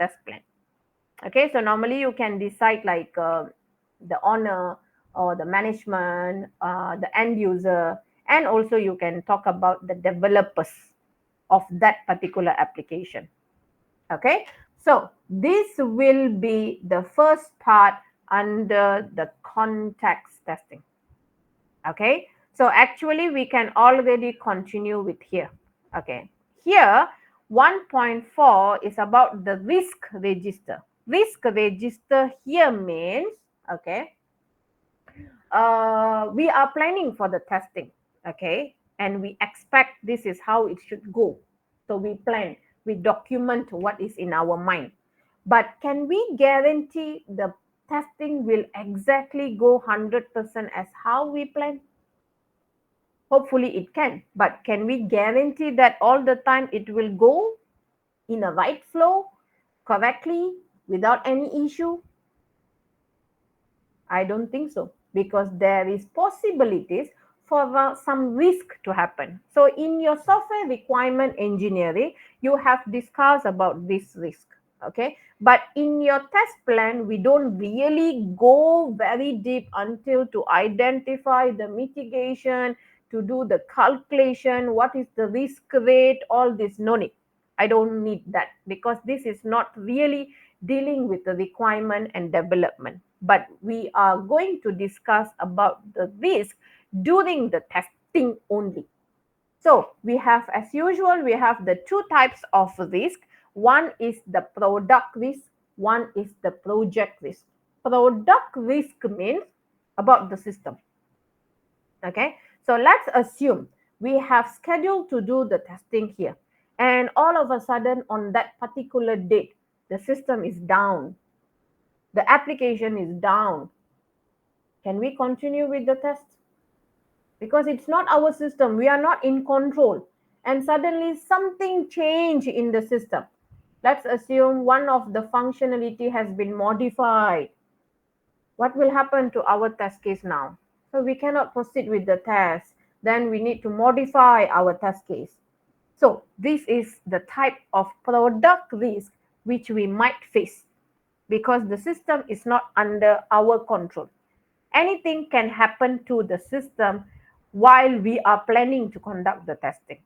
test plan. Okay, so normally you can decide like the owner or the management, the end user, and also you can talk about the developers of that particular application. Okay, so this will be the first part under the context testing. Okay, so actually we can already continue with here. Okay, here 1.4 is about the risk register. Risk register here means, okay, we are planning for the testing. Okay, and we expect this is how it should go. So we plan, we document what is in our mind. But can we guarantee the testing will exactly go 100% as how we plan? Hopefully it can, but can we guarantee that all the time it will go in a right flow correctly without any issue? I don't think so, because there is possibilities for some risk to happen. So in your software requirement engineering, you have discussed about this risk. Okay, but in your test plan, we don't really go very deep until to identify the mitigation, to do the calculation, what is the risk rate, all this. No need. I don't need that, because this is not really dealing with the requirement and development. But we are going to discuss about the risk during the testing only. So we have, as usual, we have the two types of risk. One is the product risk, one is the project risk. Product risk means about the system. Okay, so let's assume we have scheduled to do the testing here, and all of a sudden on that particular date, the system is down, the application is down. Can we continue with the test? Because it's not our system, we are not in control, and suddenly something changed in the system. Let's assume one of the functionality has been modified. What will happen to our test case now? So we cannot proceed with the test. Then we need to modify our test case. So this is the type of product risk which we might face, because the system is not under our control. Anything can happen to the system while we are planning to conduct the testing.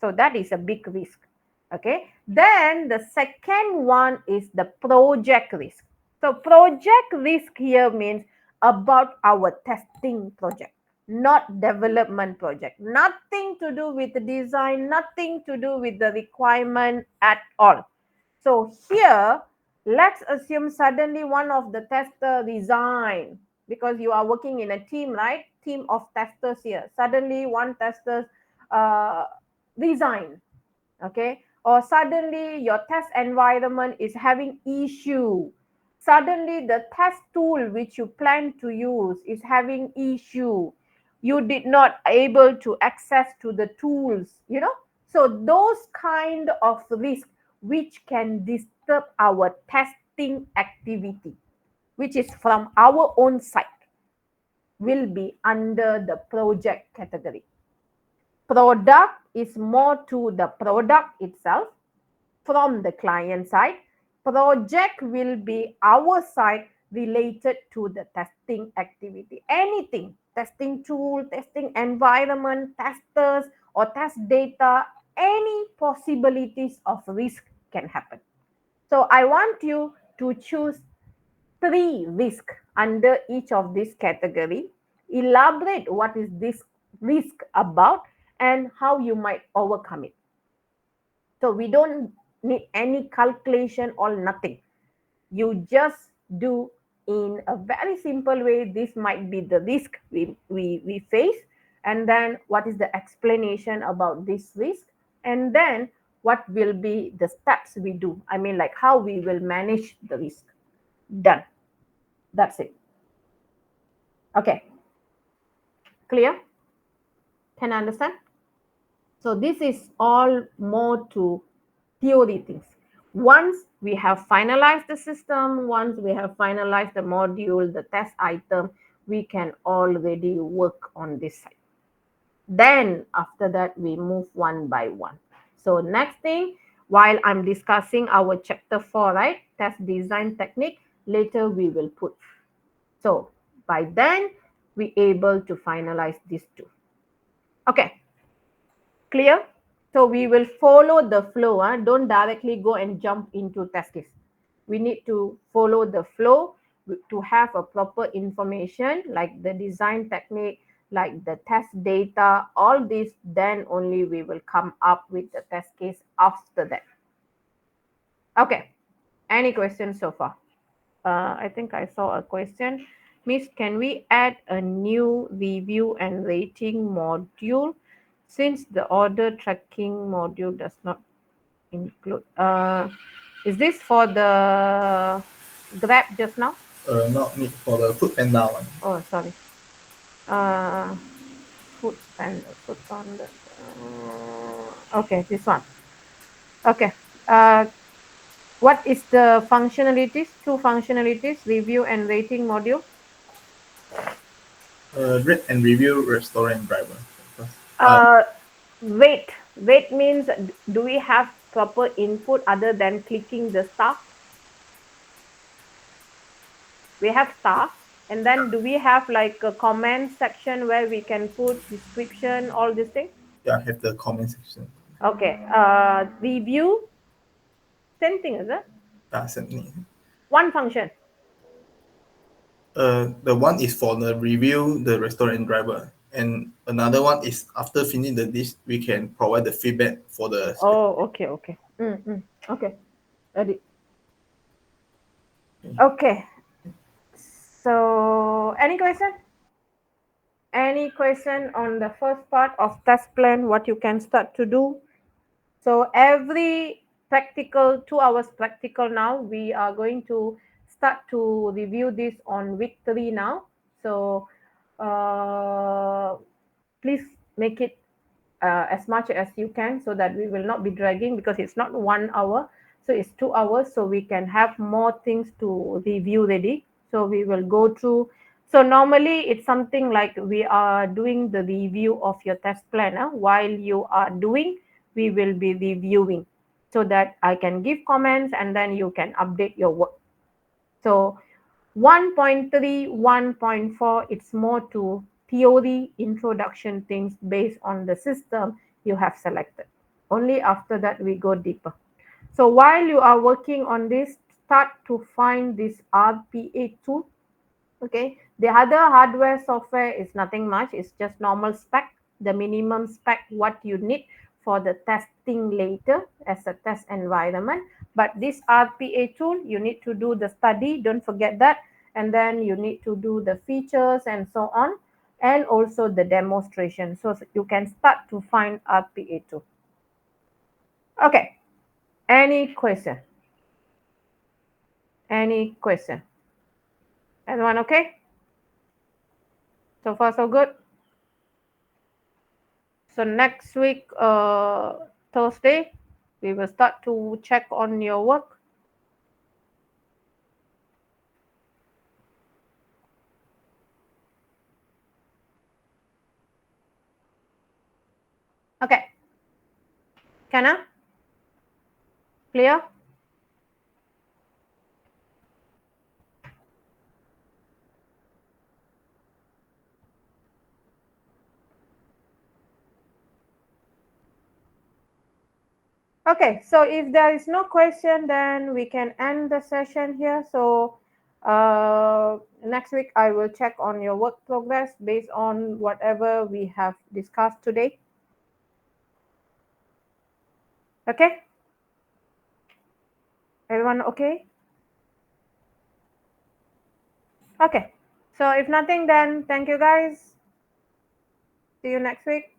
So that is a big risk. Okay. Then the second one is the project risk. So project risk here means about our testing project, not development project. Nothing to do with the design, nothing to do with the requirement at all. So here, let's assume suddenly one of the tester resign, because you are working in a team, right? Team of testers here. Suddenly one tester uh, resign, okay? Or suddenly your test environment is having issue. Suddenly the test tool which you plan to use is having issue. You did not able to access to the tools. So those kind of risk which can disturb our testing activity, which is from our own side, will be under the project category. Product is more to the product itself from the client side. Project will be our side related to the testing activity. Anything, testing tool, testing environment, testers or test data, any possibilities of risk can happen. So I want you to choose 3 risks under each of this category. Elaborate what is this risk about and how you might overcome it. So we don't need any calculation or nothing. You just do in a very simple way. This might be the risk we face, and then what is the explanation about this risk, and then what will be the steps we do. I mean, like how we will manage the risk. Done. That's it. Okay. Clear? Can I understand? So this is all more to theory things. Once we have finalized the system, once we have finalized the module, the test item, we can already work on this side. Then after that, we move one by one. So next thing, while I'm discussing our chapter 4, right? Test design technique. Later we will put. So by then we able to finalize these two. Okay, clear? So we will follow the flow. Don't directly go and jump into test case. We need to follow the flow to have a proper information like the design technique, like the test data, all this, then only we will come up with the test case after that. Okay, any questions so far? I think I saw a question. Miss, can we add a new review and rating module since the order tracking module does not include? Is this for the Grab just now? Not need for the food panda one. Oh, sorry. Uh, food panda. Okay, this one. Okay. What is the functionalities? Two functionalities: review and rating module. Rate and review restaurant driver. Uh, Wait means do we have proper input other than clicking the star? We have star, and then do we have like a comment section where we can put description, all these things? Yeah, have the comment section. Okay. Review, same thing, is it? Yeah, certainly. One function. The one is for the review the restaurant driver, and another one is after finishing the dish, we can provide the feedback for the. Oh, okay, okay. Okay. Got it. Okay. So, any question? Any question on the first part of test plan, what you can start to do? So every practical, 2 hours practical now, we are going to start to review this on week 3 now. So uh, please make it as much as you can so that we will not be dragging because it's not 1 hour. So it's 2 hours. So we can have more things to review ready. So we will go through. So normally it's something like we are doing the review of your test plan. While you are doing, we will be reviewing so that I can give comments and then you can update your work. So 1.3, 1.4, it's more to theory introduction things based on the system you have selected. Only after that we go deeper. So while you are working on this, start to find this RPA tool. Okay, the other hardware software is nothing much, it's just normal spec, the minimum spec what you need for the testing later as a test environment. But this RPA tool, you need to do the study, don't forget that, and then you need to do the features and so on, and also the demonstration. So you can start to find RPA tool. Okay, any question? Any question? Everyone okay? So far so good? So next week, Thursday, we will start to check on your work. Okay. Can I? Clear? Okay, so if there is no question, then we can end the session here. So next week, I will check on your work progress based on whatever we have discussed today. Okay? Everyone okay? Okay. So if nothing, then thank you guys. See you next week.